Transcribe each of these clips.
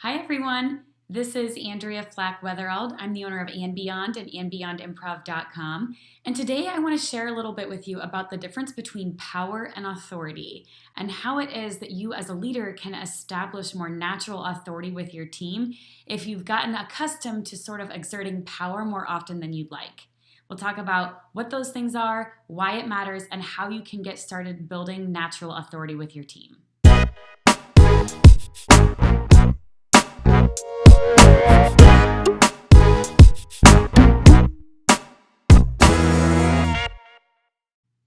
Hi, everyone. This is Andrea Flack-Wetherald. I'm the owner of And Beyond and andbeyondimprov.com. And today I want to share a little bit with you about the difference between power and authority and how it is that you as a leader can establish more natural authority with your team if you've gotten accustomed to sort of exerting power more often than you'd like. We'll talk about what those things are, why it matters, and how you can get started building natural authority with your team.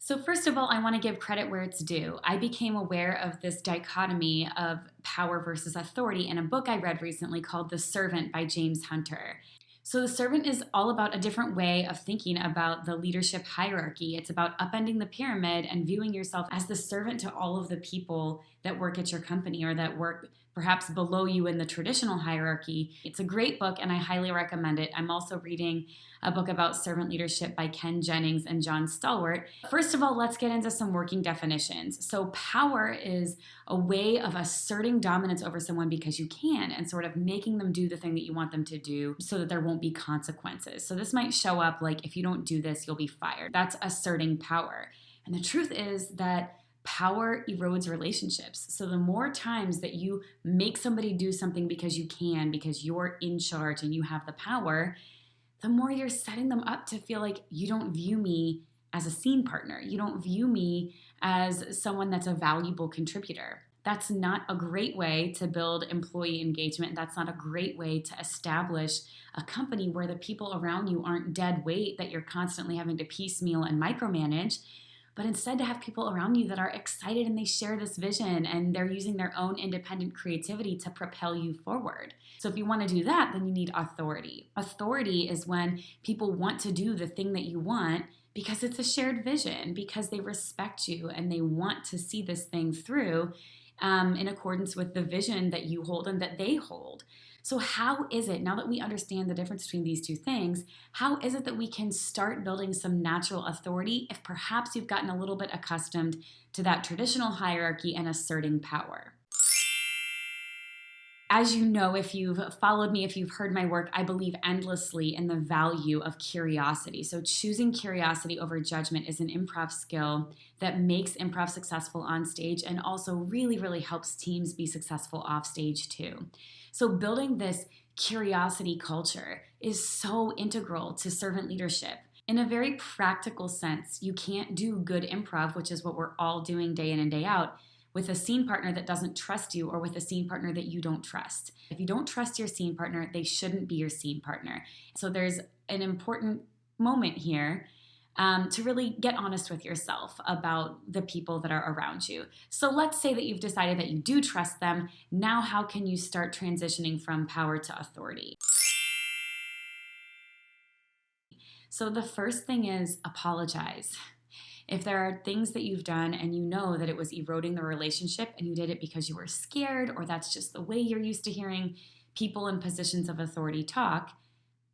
So first of all, I want to give credit where it's due. I became aware of this dichotomy of power versus authority in a book I read recently called The Servant by James Hunter. So The Servant is all about a different way of thinking about the leadership hierarchy. It's about upending the pyramid and viewing yourself as the servant to all of the people that work at your company or that work perhaps below you in the traditional hierarchy. It's a great book and I highly recommend it. I'm also reading a book about servant leadership by Ken Jennings and John Stallworth. First of all, let's get into some working definitions. So power is a way of asserting dominance over someone because you can and sort of making them do the thing that you want them to do so that there won't be consequences. So this might show up like, if you don't do this, you'll be fired. That's asserting power. And the truth is that power erodes relationships. So the more times that you make somebody do something because you can, because you're in charge and you have the power, the more you're setting them up to feel like you don't view me as a scene partner. You don't view me as someone that's a valuable contributor. That's not a great way to build employee engagement. That's not a great way to establish a company where the people around you aren't dead weight that you're constantly having to piecemeal and micromanage, but instead to have people around you that are excited and they share this vision and they're using their own independent creativity to propel you forward. So if you want to do that, then you need authority. Authority is when people want to do the thing that you want because it's a shared vision, because they respect you and they want to see this thing through in accordance with the vision that you hold and that they hold. So how is it, now that we understand the difference between these two things, how is it that we can start building some natural authority if perhaps you've gotten a little bit accustomed to that traditional hierarchy and asserting power? As you know, if you've followed me, if you've heard my work, I believe endlessly in the value of curiosity. So choosing curiosity over judgment is an improv skill that makes improv successful on stage and also really, really helps teams be successful off stage too. So building this curiosity culture is so integral to servant leadership. In a very practical sense, you can't do good improv, which is what we're all doing day in and day out, with a scene partner that doesn't trust you or with a scene partner that you don't trust. If you don't trust your scene partner, they shouldn't be your scene partner. So there's an important moment here to really get honest with yourself about the people that are around you. So let's say that you've decided that you do trust them. Now how can you start transitioning from power to authority? So the first thing is apologize. If there are things that you've done and you know that it was eroding the relationship and you did it because you were scared or that's just the way you're used to hearing people in positions of authority talk,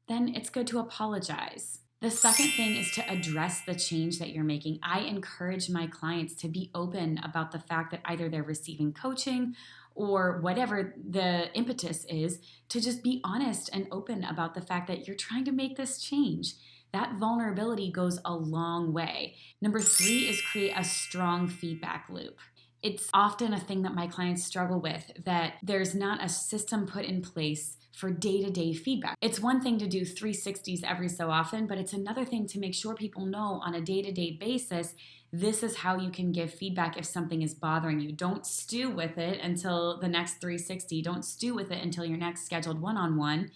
then it's good to apologize. The second thing is to address the change that you're making. I encourage my clients to be open about the fact that either they're receiving coaching or whatever the impetus is, to just be honest and open about the fact that you're trying to make this change. That vulnerability goes a long way. Number 3 is create a strong feedback loop. It's often a thing that my clients struggle with, that there's not a system put in place for day-to-day feedback. It's one thing to do 360s every so often, but it's another thing to make sure people know on a day-to-day basis, this is how you can give feedback if something is bothering you. Don't stew with it until the next 360. Don't stew with it until your next scheduled one-on-one.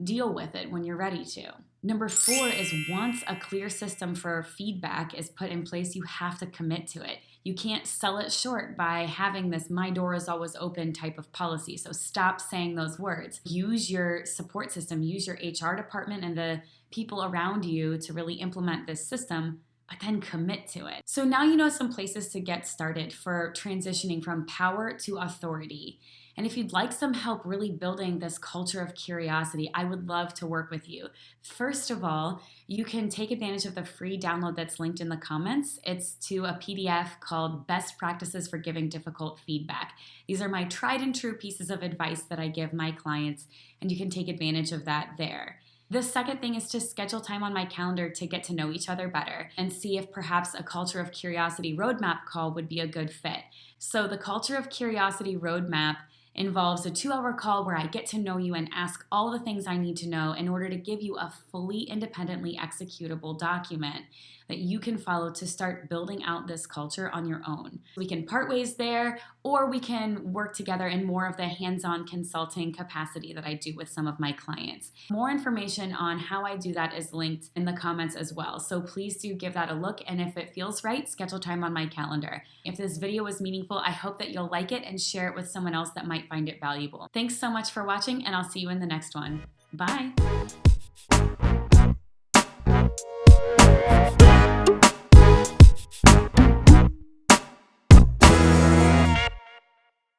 Deal with it when you're ready to. Number 4 is once a clear system for feedback is put in place, you have to commit to it. You can't sell it short by having this "my door is always open" type of policy. So stop saying those words. Use your support system, use your HR department and the people around you to really implement this system, but then commit to it. So now you know some places to get started for transitioning from power to authority. And if you'd like some help really building this culture of curiosity, I would love to work with you. First of all, you can take advantage of the free download that's linked in the comments. It's to a PDF called Best Practices for Giving Difficult Feedback. These are my tried and true pieces of advice that I give my clients, and you can take advantage of that there. The second thing is to schedule time on my calendar to get to know each other better and see if perhaps a Culture of Curiosity roadmap call would be a good fit. So the Culture of Curiosity roadmap involves a 2-hour call where I get to know you and ask all the things I need to know in order to give you a fully independently executable document that you can follow to start building out this culture on your own. We can part ways there, or we can work together in more of the hands-on consulting capacity that I do with some of my clients. More information on how I do that is linked in the comments as well, so please do give that a look, and if it feels right, schedule time on my calendar. If this video was meaningful, I hope that you'll like it and share it with someone else that might find it valuable. Thanks so much for watching, and I'll see you in the next one. Bye!